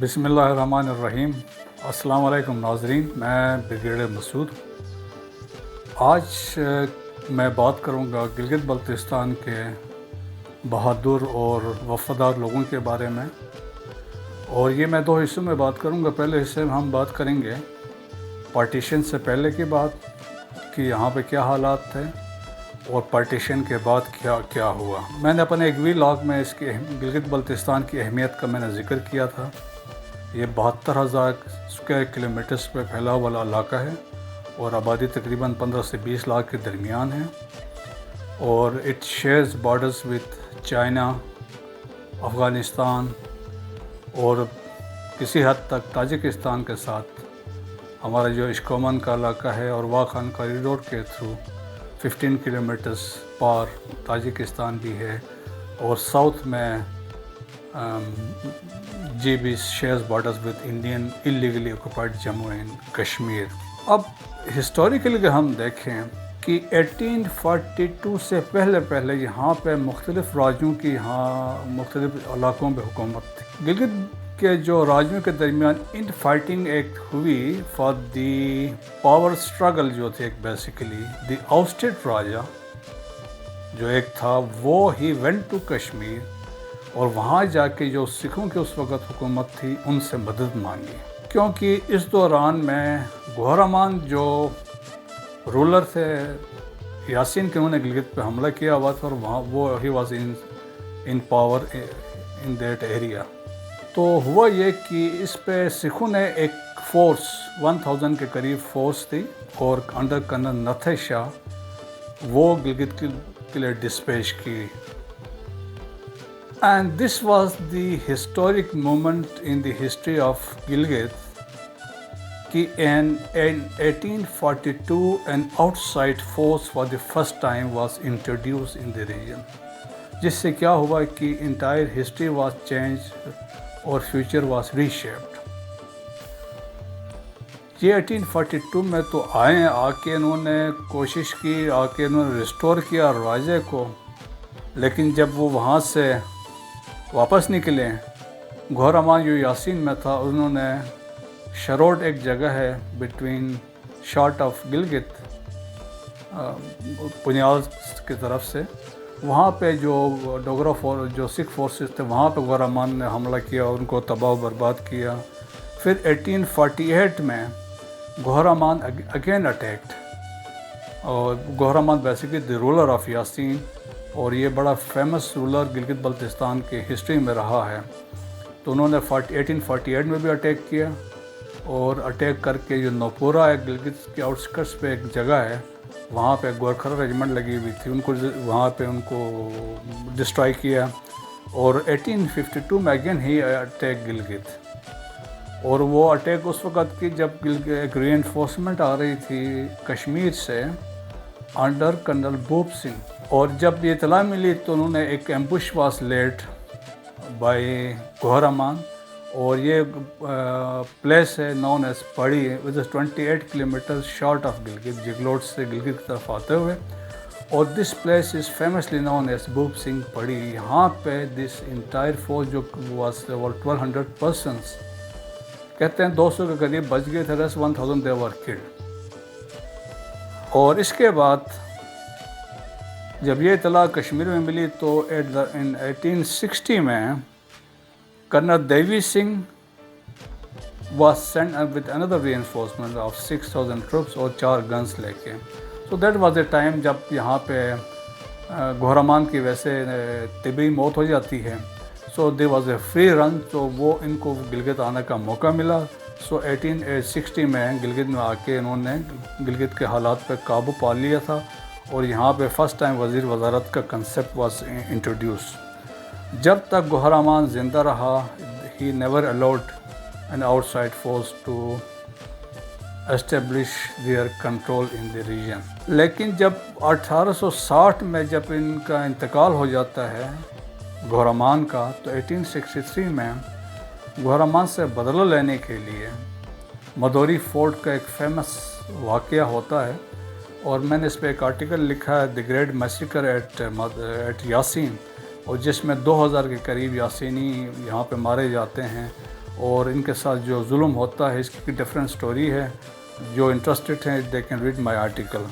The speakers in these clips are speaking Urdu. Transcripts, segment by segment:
بسم اللہ الرحمن الرحیم۔ السلام علیکم ناظرین، میں بریگیڈیئر مسعود۔ آج میں بات کروں گا گلگت بلتستان کے بہادر اور وفادار لوگوں کے بارے میں، اور یہ میں 2 حصوں میں بات کروں گا۔ پہلے حصے میں ہم بات کریں گے پارٹیشن سے پہلے کی بات کہ یہاں پہ کیا حالات تھے، اور پارٹیشن کے بعد کیا ہوا۔ میں نے اپنے ایک ویلاگ میں اس کی گلگت بلتستان کی اہمیت کا میں نے ذکر کیا تھا۔ یہ 72,000 اسکوائر کلومیٹرز پہ پھیلا ہوا علاقہ ہے، اور آبادی تقریباً 15 سے 20 لاکھ کے درمیان ہے، اور it shares borders with China, Afghanistan اور کسی حد تک تاجکستان کے ساتھ۔ ہمارا جو اشکومن کا علاقہ ہے اور واخان کوریڈور کے تھرو 15 کلومیٹرز پار تاجکستان بھی ہے، اور ساؤتھ میں G B shares borders with Indian illegally occupied Jammu and Kashmir. اب ہسٹوریکلی اگر ہم دیکھیں کہ 1842 سے پہلے یہاں پہ مختلف راجوں کی مختلف علاقوں پہ حکومت تھی۔ گلگت کے جو راجوں کے درمیان ان فائٹنگ ایک ہوئی فار دی پاور اسٹرگل جو تھی، ایک بیسیکلی دی آؤسٹڈ راجا جو ایک تھا، وہ ہی وینٹ ٹو کشمیر، اور وہاں جا کے جو سکھوں کی اس وقت حکومت تھی ان سے مدد مانگی، کیونکہ اس دوران میں گوہرامان جو رولر تھے یاسین کے، انہوں نے گلگت پہ حملہ کیا ہوا تھا، اور وہاں وہ he was in power in that area. تو ہوا یہ کہ اس پہ سکھوں نے ایک فورس 1000 کے قریب فورس تھی، اور انڈر کرنل نتھے شاہ وہ گلگت کے لیے ڈسپیچ کی۔ And this was the historic moment in the history of Gilgit کہ in 1842 an outside force for the first time was introduced in the region، جس سے کیا ہوا کہ entire history was changed اور future was reshaped۔ یہ 1842 میں تو آ کے انہوں نے کوشش کی، انہوں نے ریسٹور کیا راجے کو، لیکن جب وہ وہاں سے واپس نکلے، گوہرامان جو یاسین میں تھا، انہوں نے شروڈ ایک جگہ ہے بٹوین شارٹ آف گلگت پنیال کی طرف سے، وہاں پہ جو ڈوگرا جو سکھ فورسز تھے، وہاں پہ گوہرامان نے حملہ کیا، ان کو تباہ و برباد کیا۔ پھر 1848 میں گوہرامان اگین اٹیکڈ، اور گوہرامان basically the ruler of Yasin, اور یہ بڑا فیمس رولر گلگت بلتستان کی ہسٹری میں رہا ہے۔ تو انہوں نے 1848 میں بھی اٹیک کیا، اور اٹیک کر کے جو نوپورہ ہے گلگت کے آؤٹسکرٹس پہ ایک جگہ ہے، وہاں پہ گورکھر ریجمنٹ لگی ہوئی تھی، ان کو وہاں پہ ان کو ڈسٹرائے کیا۔ اور 1852 میں اگین ہی اٹیک گلگت، اور وہ اٹیک اس وقت کی جب ایک ری انفورسمنٹ آ رہی تھی کشمیر سے انڈر کرنل بھوپ سنگھ، اور جب یہ اطلاع ملی تو انہوں نے ایک ایمبوش واز لیڈ بائی گوہرامان، اور یہ پلیس ہے نون ایز پڑی، وچ از 28 kilometre short of Gilgit, Jaglot سے گلگت کی طرف آتے ہوئے، اور this place is famously known as Bhup Singh پڑی۔ یہاں پہ دس انٹائر فورس جو واز 1200 پرسنس، کہتے ہیں 200 کے قریب بچ گئے تھے، ریسٹ 1000 they were killed۔ اور اس کے بعد جب یہ اطلاع کشمیر میں ملی تو in 1860 میں colonel Devi Singh was sent with another reinforcement of 6000 troops اور 4 گنز لے کے۔ So that was the time جب یہاں پہ گوہرامان کی ویسے طبی موت ہو جاتی ہے، so there was a free run، تو وہ ان کو گلگت آنے کا موقع ملا۔ So 1860 میں گلگت میں آ کے انہوں نے گلگت کے حالات پہ قابو پا لیا تھا، اور یہاں پہ فرسٹ ٹائم وزیر وزارت کا کنسیپٹ واز انٹروڈیوس۔ جب تک گوہرامان زندہ رہا، he never allowed an outside force to establish their control in the region. لیکن جب 1860 میں جب ان کا انتقال ہو جاتا ہے گوہرامان کا، تو 1863 میں گوہرامان سے بدلہ لینے کے لیے مدوری فورٹ کا ایک فیمس واقعہ ہوتا ہے، اور میں نے اس پہ ایک آرٹیکل لکھا ہے، the great massacre at Yasin, اور جس میں 2000 کے قریب یاسینی یہاں پہ مارے جاتے ہیں، اور ان کے ساتھ جو ظلم ہوتا ہے اس کی ڈفرینٹ سٹوری ہے. جو انٹرسٹڈ ہیں they can read my article.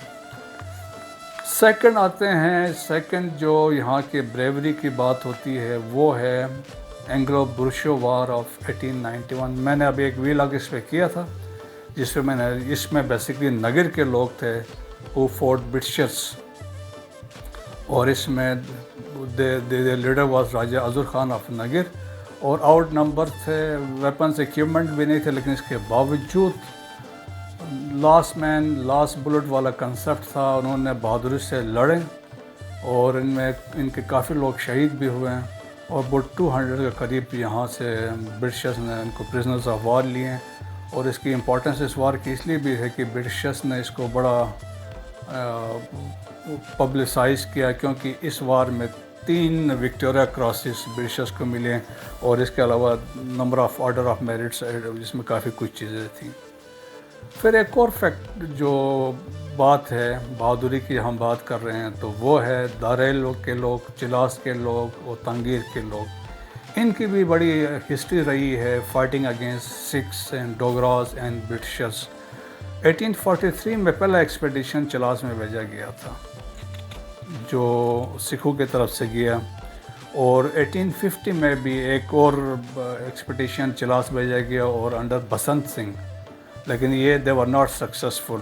Second آتے ہیں، سیکنڈ جو یہاں کے بریوری کی بات ہوتی ہے وہ ہے اینگلو بروشو وار آف 1891. میں نے ابھی ایک ویلاگ اس پہ کیا تھا جس میں اس میں بیسکلی نگر کے لوگ تھے who fought Britishers، اور اس میں leader was Raja Azur Khan of Nagar, اور آؤٹ نمبر تھے، ویپنز ایکوپمنٹ بھی نہیں تھے، لیکن اس کے باوجود لاسٹ مین لاسٹ بلٹ والا کنسیپٹ تھا. انہوں نے بہادری سے لڑے اور ان کے کافی لوگ شہید بھی ہوئے ہیں، اور اباؤٹ 200 کے قریب یہاں سے برٹشرز نے ان کو پرزنرز آف وار لیے ہیں. اور اس کی امپورٹنس اس وار کی اس لیے بھی ہے کہ برٹشرز نے اس کو بڑا پبلسائز کیا، کیونکہ اس وار میں 3 وکٹوریا کراسز برٹشرز کو ملے، اور اس کے علاوہ number of order of merits جس میں کافی کچھ چیزیں تھیں. پھر ایک اور فیکٹ جو بات ہے بہادری کی ہم بات کر رہے ہیں تو وہ ہے داریل کے لوگ، چلاس کے لوگ اور تنگیر کے لوگ. ان کی بھی بڑی ہسٹری رہی ہے fighting against Sikhs and Dogras and Britishers. 1843 میں پہلا ایکسپیڈیشن چلاس میں بھیجا گیا تھا جو سکھوں کی طرف سے گیا، اور 1850 میں بھی ایک اور ایکسپیڈیشن چلاس بھیجا گیا اور انڈر بسنت سنگھ، لیکن یہ دے ور ناٹ سکسیزفل.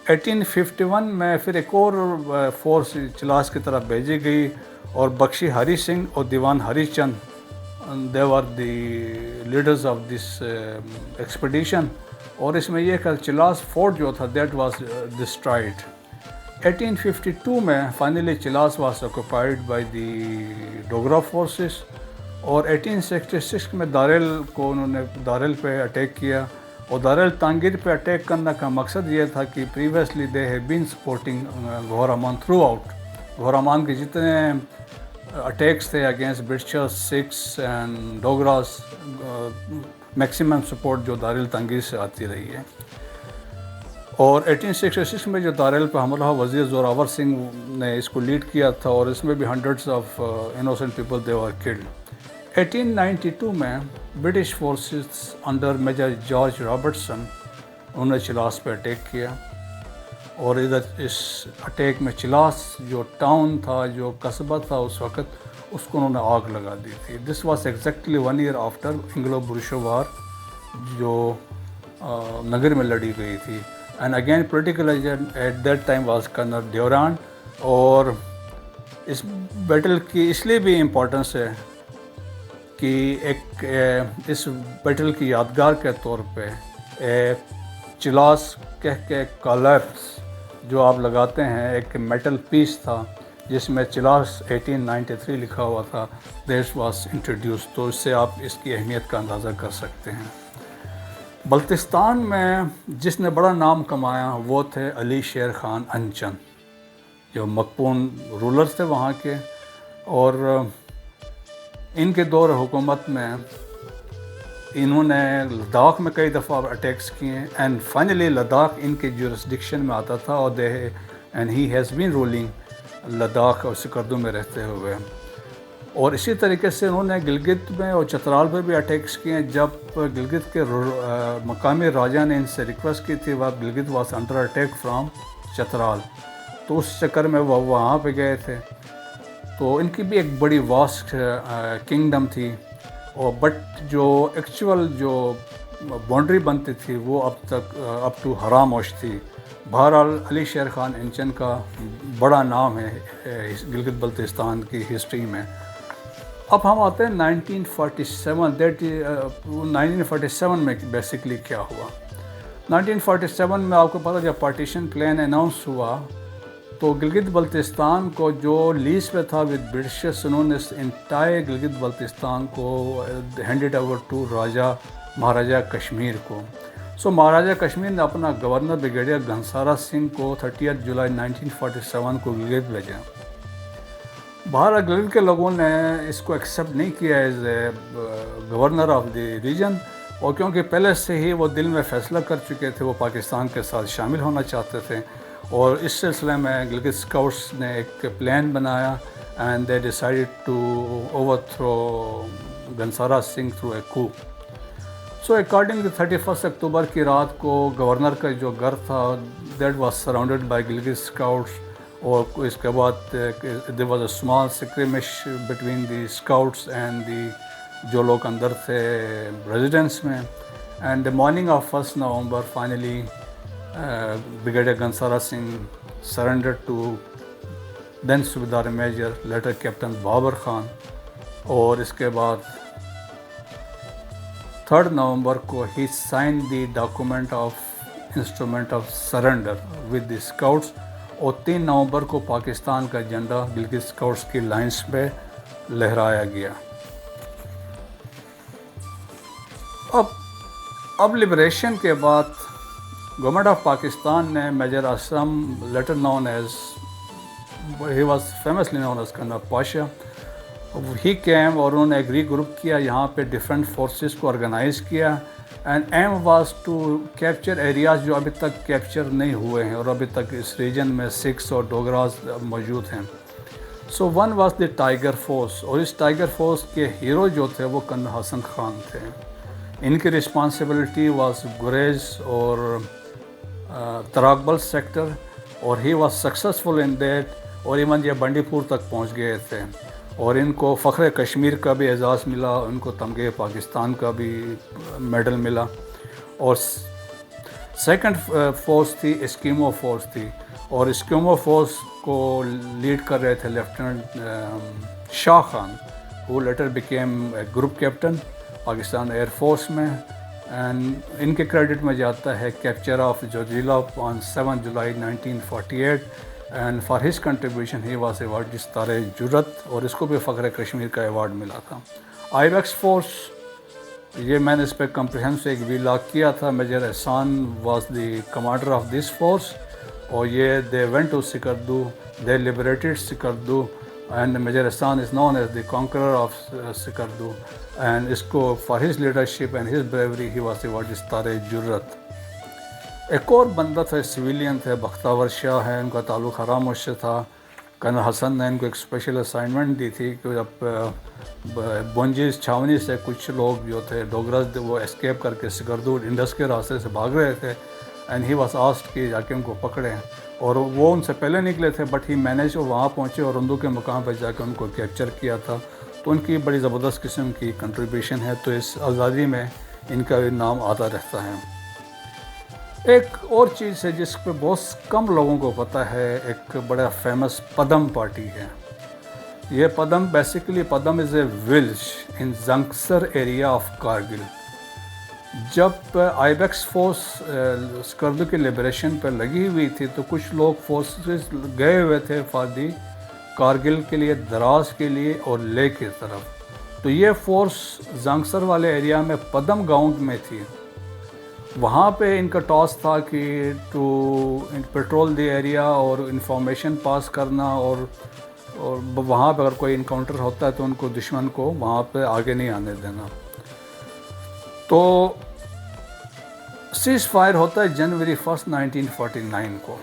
1851 میں پھر ایک اور فورس چلاس کی طرف بھیجی گئی، اور بخشی ہری سنگھ اور Diwan Hari Chand they were the leaders of this expedition. اور اس میں یہ کہ چلاس فورٹ جو تھا دیٹ واز ڈسٹرائڈ. 1852 میں finally Chilas was occupied by the Dogra forces, اور 1866 میں داریل کو انہوں نے داریل پہ اٹیک کیا. اور داریل تانگیر پہ اٹیک کرنے کا مقصد یہ تھا کہ previously they have been supporting گھورامان through out. گھورامان کے جتنے اٹیکس تھے against Britishers, Sikhs and ڈوگراز، maximum support جو داریل تانگیر سے آتی رہی ہے. اور 1866 میں جو داریل پہ حملہ وزیر زوراور سنگھ نے اس کو لیڈ کیا تھا، اور اس میں بھی hundreds of innocent people they were killed. 1892 میں British forces under major George Robertson انہوں نے چلاس پہ اٹیک کیا، اور ادھر اس اٹیک میں چلاس جو ٹاؤن تھا، جو قصبہ تھا اس وقت، اس کو انہوں نے آگ لگا دی تھی. This was exactly 1 year after Anglo Burusho war جو نگر میں لڑی گئی تھی. And again political agent at that time was colonel Durand. اور اس بیٹل کی اس لیے بھی امپورٹنس ہے کہ ایک اس بیٹل کی یادگار کے طور پہ چلاس کہہ کے کالیپس جو آپ لگاتے ہیں، ایک میٹل پیس تھا جس میں چلاس 1893 لکھا ہوا تھا، دیٹ واز انٹروڈیوس. تو اس سے آپ اس کی اہمیت کا اندازہ کر سکتے ہیں. بلتستان میں جس نے بڑا نام کمایا وہ تھے علی شیر خان انچن، جو مقپون رولرز تھے وہاں کے، اور ان کے دور حکومت میں انہوں نے لداخ میں کئی دفعہ اٹیکس کیے، اینڈ فائنلی لداخ ان کے جورسڈکشن میں آتا تھا، اور and he has been ruling Ladakh اور سکردو میں رہتے ہوئے. اور اسی طریقے سے انہوں نے گلگت میں اور چترال پہ بھی اٹیکس کیے. جب گلگت کے مقامی راجہ نے ان سے ریکویسٹ کی تھی، وہ Gilgit was under attack from Chitral, تو اس چکر میں وہ وہاں پہ گئے تھے. تو ان کی بھی ایک بڑی واسٹ کنگڈم تھی، اور بٹ جو ایکچول جو باؤنڈری بنتی تھی وہ اب ٹو حراموش تھی. بہرحال علی شیر خان انچن کا بڑا نام ہے گلگت بلتستان کی ہسٹری میں. اب ہم آتے ہیں 1947 میں بیسکلی کیا ہوا. 1947 میں آپ کو پتہ جب پارٹیشن پلان اناؤنس ہوا تو گلگت بلتستان کو جو لیز پہ تھا ود برٹشرز، انہوں نے انٹائر گلگت بلتستان کو ہینڈڈ اوور ٹو مہاراجہ کشمیر کو. سو مہاراجہ کشمیر نے اپنا گورنر بریگیڈیئر گھنسارا سنگھ کو 30 جولائی 1947 کو گلگت بھیجا. بہرحال گلگت کے لوگوں نے اس کو ایکسیپٹ نہیں کیا as a governor of the region, اور کیونکہ پہلے سے ہی وہ دل میں فیصلہ کر چکے تھے وہ پاکستان کے ساتھ شامل ہونا چاہتے تھے. اور اس سلسلے میں گلگت اسکاؤٹس نے ایک پلان بنایا، and they decided to overthrow Ghansara Singh through a coup. So according 31 اکتوبر کی رات کو گورنر کا جو گھر تھا that was surrounded by Gilgit scouts, اور اس کے بعد there was a small skirmish between the scouts and the جو لوگ اندر تھے ریزیڈنس میں. And the morning of 1 November finally brigadier Ghansara Singh surrender to then subedar major later captain Babar Khan. اور اس کے بعد 3 نومبر کو ہی sign the document of instrument of surrender with the scouts, اور 3 نومبر کو پاکستان کا جھنڈا گلگت اسکاؤٹس کی لائنس پہ لہرایا گیا. اب لبریشن کے بعد گورنمنٹ آف پاکستان نے major Aslam later known as he was famously known as colonel Pasha, he came اور انہوں نے ایک ری گروپ کیا یہاں پہ ڈفرینٹ فورسز کو آرگنائز کیا. And aim was to capture areas جو ابھی تک کیپچر نہیں ہوئے ہیں اور ابھی تک اس ریجن میں سکھس اور ڈوگراز موجود ہیں. So one was the tiger force, اور اس ٹائیگر فورس کے ہیرو جو تھے وہ کنر حسن خان تھے. ان کی رسپانسبلٹی واز گریز اور تراکبل سیکٹر، اور he was successful in that, اور ایون یہ بنڈی پور تک پہنچ گئے تھے. اور ان کو فخر کشمیر کا بھی اعزاز ملا، ان کو تمغے پاکستان کا بھی میڈل ملا. اور سیکنڈ فورس تھی اسکیمو فورس تھی، اور اسکیمو فورس کو لیڈ کر رہے تھے لیفٹیننٹ شاہ خان، وہ later became group captain Pakistan air force میں. اینڈ ان کے کریڈٹ میں جاتا ہے capture of Zojila on 7 July 1948. And for his contribution he was award دستار جرت، اور اس کو بھی فخر کشمیر کا ایوارڈ ملا تھا. آئی بیکس فورس، یہ میں نے اس پہ کمپریہنس ایک ویلاگ کیا تھا. Major Ehsan was the commander of this force, اور یہ they went to Skardu, they liberated Skardu, and major Ehsan is known as the conqueror of Skardu. And اس کو for his leadership and his bravery he was award دستار جرت. ایک اور بندہ تھا، سویلین تھے، بختاور شاہ ہے، ان کا تعلق حراموش سے تھا. کنر حسن نے ان کو ایک اسپیشل اسائنمنٹ دی تھی کہ جب بونجیز چھاونی سے کچھ لوگ جو تھے ڈوگرز وہ اسکیپ کر کے سکردو انڈس کے راستے سے بھاگ رہے تھے، اینڈ ہی واز آسکڈ کہ جا کے ان کو پکڑیں. اور وہ ان سے پہلے نکلے تھے بٹ ہی مینیج، اور وہاں پہنچے اور اردو کے مقام پہ جا کے ان کو کیپچر کیا تھا. تو ان کی بڑی زبردست قسم کی کنٹریبیوشن ہے، تو اس آزادی میں ان کا بھی نام آتا رہتا ہے. ایک اور چیز ہے جس پہ بہت کم لوگوں کو پتہ ہے، ایک بڑا فیمس پدم پارٹی ہے. یہ Padum basically Padum is a village in Zangskar area of Kargil. جب آئی بیکس فورس سکردو کی لبریشن پہ لگی ہوئی تھی تو کچھ لوگ فورسز گئے ہوئے تھے فار دی کارگل کے لیے، دراز کے لیے اور لے کی طرف. تو یہ فورس زنگسر والے ایریا میں پدم گاؤں میں تھی. وہاں پہ ان کا ٹاس تھا کہ ٹو پیٹرول دی ایریا اور انفارمیشن پاس کرنا، اور وہاں پہ اگر کوئی انکاؤنٹر ہوتا ہے تو ان کو دشمن کو وہاں پہ آگے نہیں آنے دینا. تو سیز فائر ہوتا ہے جنوری 1 1949 کو.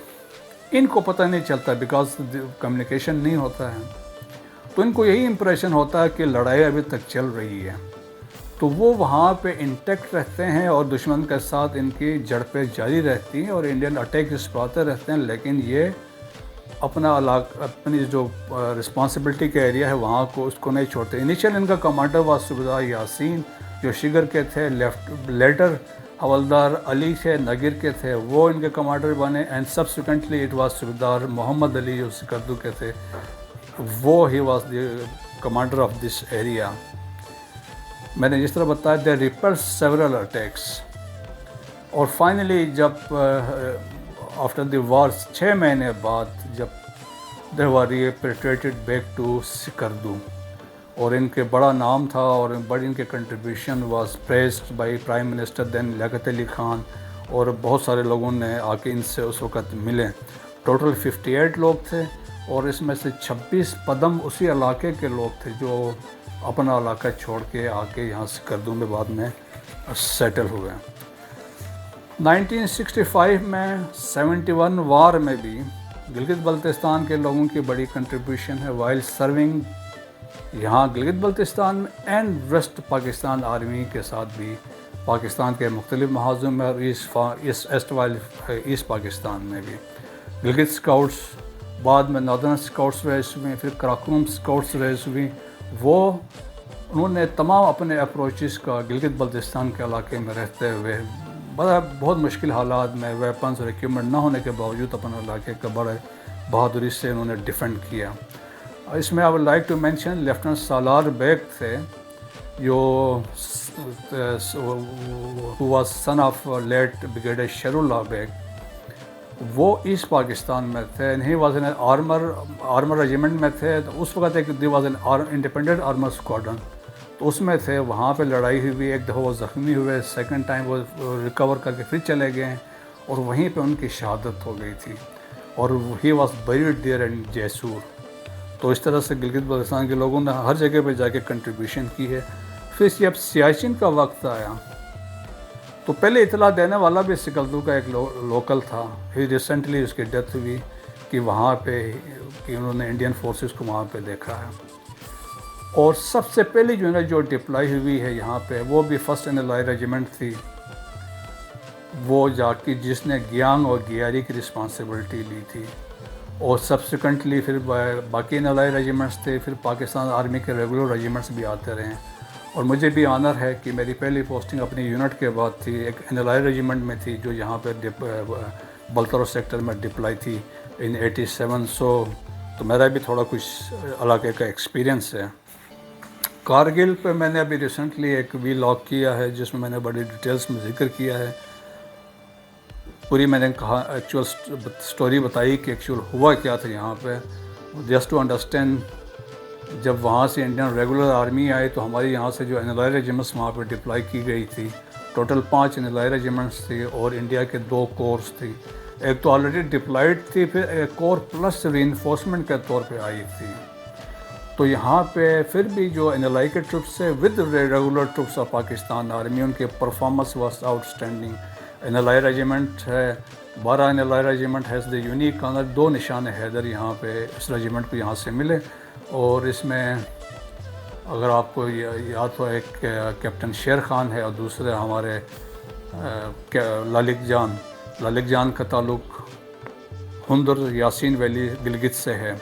ان کو پتہ نہیں چلتا بیکاز کمیونیکیشن نہیں ہوتا ہے، تو ان کو یہی امپریشن ہوتا ہے کہ لڑائی ابھی تک چل رہی ہے. تو وہ وہاں پہ انٹیکٹ رہتے ہیں اور دشمن کے ساتھ ان کی جھڑپیں جاری رہتی ہیں اور انڈین اٹیک اس پہ آتے رہتے ہیں، لیکن یہ اپنی جو رسپانسبلٹی کا ایریا ہے وہاں کو اس کو نہیں چھوڑتے. انیشیل ان کا کمانڈر واز صوبیدار یاسین جو شگر کے تھے، لیٹر حوالدار علی تھے نگر کے تھے، وہ ان کے کمانڈر بنے. اینڈ سبسیکوینٹلی اٹ واز صوبیدار محمد علی جو سکردو کے تھے، وہ he was the commander of this area. میں نے جس طرح بتایا دے ریپلس سیورل اٹیکس. اور فائنلی جب آفٹر دی وار 6 مہینے بعد جب دے ور ریپیٹریٹڈ بیک ٹو سکردو، اور ان کے بڑا نام تھا اور بڑی ان کے contribution was praised by prime minister then Liaquat Ali Khan, اور بہت سارے لوگوں نے آ کے ان سے اس وقت ملے. ٹوٹل 58 لوگ تھے، اور اس میں سے 26 پدم اسی علاقے کے لوگ تھے جو اپنا علاقہ چھوڑ کے آ کے یہاں سکردو میں بعد میں سیٹل ہوئے. 1965 میں 71 وار میں بھی گلگت بلتستان کے لوگوں کی بڑی کنٹریبیوشن ہے وائل سرونگ یہاں گلگت بلتستان میں، اینڈ ویسٹ پاکستان آرمی کے ساتھ بھی پاکستان کے مختلف محاذوں میں اور ایسٹ پاکستان میں بھی. گلگت اسکاؤٹس، بعد میں ناردرن اسکاؤٹس ریس ہوئیں، پھر کراکوم اسکاؤٹس ریس ہوئیں. انہوں نے تمام اپنے اپروچز کا گلگت بلتستان کے علاقے میں رہتے ہوئے بہت مشکل حالات میں ویپنز اور اکوپمنٹ نہ ہونے کے باوجود اپنے علاقے کا بڑے بہادری سے انہوں نے ڈیفینڈ کیا. اس میں I would like to mention lieutenant Salar Baig تھے، جو who was son of late Brigadier Sherullah Beg. وہ ایسٹ پاکستان میں تھے. He was an armour regiment میں تھے. تو اس وقت ایک the was an independent armour squadron, تو اس میں تھے. وہاں پہ لڑائی ہوئی، ایک دفعہ وہ زخمی ہوئے، سیکنڈ ٹائم وہ ریکور کر کے پھر چلے گئے اور وہیں پہ ان کی شہادت ہو گئی تھی. اور he was buried there in Jessore. تو اس طرح سے گلگت بلتستان کے لوگوں نے ہر جگہ پہ جا کے کنٹریبیوشن کی ہے. پھر جب سیاچن کا وقت آیا تو پہلے اطلاع دینے والا بھی سکردو کا ایک لوکل تھا. پھر ریسنٹلی اس کی ڈیتھ ہوئی کہ وہاں پہ کہ انہوں نے انڈین فورسز کو وہاں پہ دیکھا ہے. اور سب سے پہلی جو ڈپلائی ہوئی ہے یہاں پہ وہ بھی فرسٹ NLI ریجیمنٹ تھی. وہ جا کے جس نے گیانگ اور گیاری کی رسپانسبلٹی لی تھی. اور سبسیکوینٹلی پھر باقی NLI ریجیمنٹس تھے. پھر پاکستان آرمی کے ریگولر ریجیمنٹس بھی آتے رہے. اور مجھے بھی آنر ہے کہ میری پہلی پوسٹنگ اپنی یونٹ کے بعد تھی. ایک NLI ریجیمنٹ میں تھی جو یہاں پہ بلترو سیکٹر میں ڈپلائی تھی ان 87. تو میرا بھی تھوڑا کچھ علاقے کا ایکسپیرینس ہے. کارگل پہ میں نے ابھی ریسنٹلی ایک وی لاگ کیا ہے جس میں میں نے بڑی ڈیٹیلس میں ذکر کیا ہے. پوری میں نے کہا ایکچوئل سٹوری بتائی کہ ایکچوئل ہوا کیا تھا یہاں پہ. جسٹ ٹو انڈرسٹینڈ، جب وہاں سے انڈین ریگولر آرمی آئی تو ہماری یہاں سے جو NLI ریجیمنٹس وہاں پہ ڈپلائی کی گئی تھی، ٹوٹل 5 NLI ریجیمنٹس تھی اور انڈیا کے 2 کورس تھی. ایک تو آلریڈی ڈپلائڈ تھی، پھر ایک کور پلس ری انفورسمنٹ کے طور پہ آئی تھی. تو یہاں پہ پھر بھی جو NLI کے ٹروپس سے with regular troops of Pakistan army, ان کے performance was outstanding. NLI regiment ہے 12 NLI regiment has the unique honour. 2 Nishan Haider یہاں پہ اس ریجیمنٹ کو یہاں سے ملے. اور اس میں اگر آپ کو یاد ہو، ایک کیپٹن شیر خان ہے اور دوسرے ہمارے لالک جان کا تعلق ہندر یاسین ویلی گلگت سے ہے.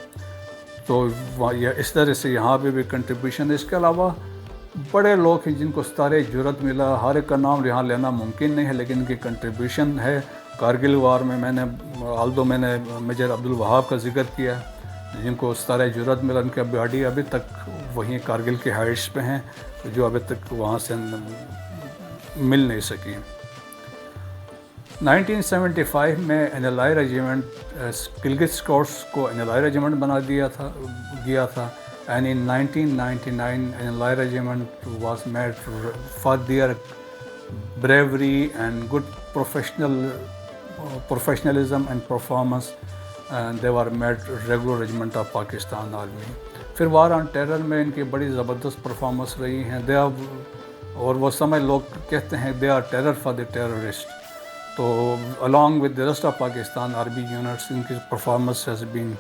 تو اس طرح سے یہاں پہ بھی کنٹریبیوشن. اس کے علاوہ بڑے لوگ ہیں جن کو ستارے جرت ملا. ہر ایک کا نام یہاں لینا ممکن نہیں ہے، لیکن ان کی کنٹریبیوشن ہے. کارگل وار میں میں نے میجر عبدالوہاب کا ذکر کیا، جن کو ستارہ جرت ملا. ان کے باڈی ابھی تک وہیں کارگل کے ہائٹس پہ ہیں جو ابھی تک وہاں سے مل نہیں سکی. 1975 میں NLI ریجیمنٹ گلگت اسکاؤٹس کو NLI ریجیمنٹ بنا گیا تھا. And in 1999 NLI regiment was made for their bravery and good professionalism and performance, and they were made regular regiment of Pakistan Army. پھر وار آن ٹیرر میں ان کی بڑی زبردست پرفارمنس رہی ہیں. اور وہ سمجھ لوگ کہتے ہیں they are terror for the terrorist. تو along with the rest of Pakistan Army units ان کی پرفارمنس has been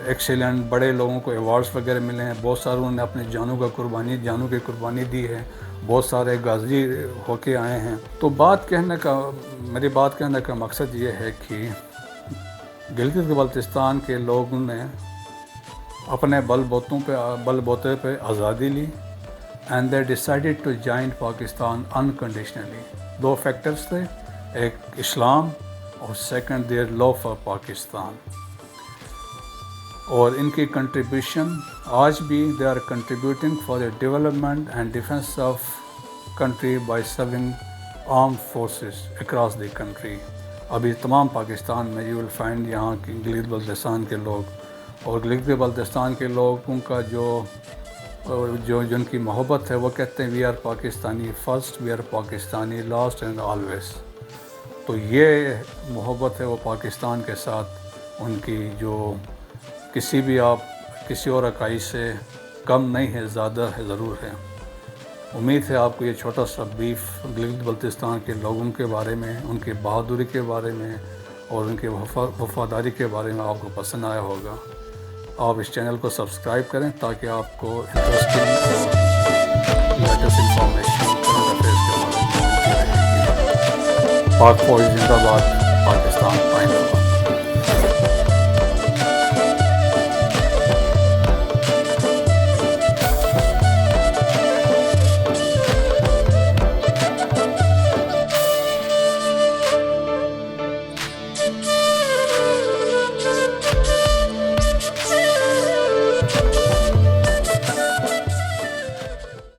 ایکسیلنٹ. بڑے لوگوں کو ایوارڈس وغیرہ ملے ہیں. بہت ساروں نے اپنے جانوں کی قربانی دی ہے. بہت سارے غازی ہو کے آئے ہیں. تو میری بات کہنے کا مقصد یہ ہے کہ گلگت بلتستان کے لوگوں نے اپنے بل بوتے پہ آزادی لی. And they decided to join Pakistan unconditionally. 2 factors تھے، ایک اسلام اور second their love for Pakistan. اور ان کی کنٹریبیوشن آج بھی they are contributing for the development and defence of country by serving arm forces across the country. ابھی تمام پاکستان میں یو ول فائنڈ یہاں کی گلگت بلتستان کے لوگ. اور گلگت بلتستان کے لوگوں کا جو جن کی محبت ہے، وہ کہتے ہیں we are Pakistani first, we are Pakistani last and always. تو یہ محبت ہے وہ پاکستان کے ساتھ ان کی، جو کسی اور اکائی سے کم نہیں ہے، زیادہ ہے ضرور ہے. امید ہے آپ کو یہ چھوٹا سا بریف گلگت بلتستان کے لوگوں کے بارے میں، ان کی بہادری کے بارے میں اور ان کی وفاداری کے بارے میں آپ کو پسند آیا ہوگا. آپ اس چینل کو سبسکرائب کریں تاکہ آپ کو انٹرسٹنگ اور لیٹسٹ انفارمیشن کرنٹ افیئرس کے بارے میں پاک فوج زندہ باد، پاکستان آئندہ باد.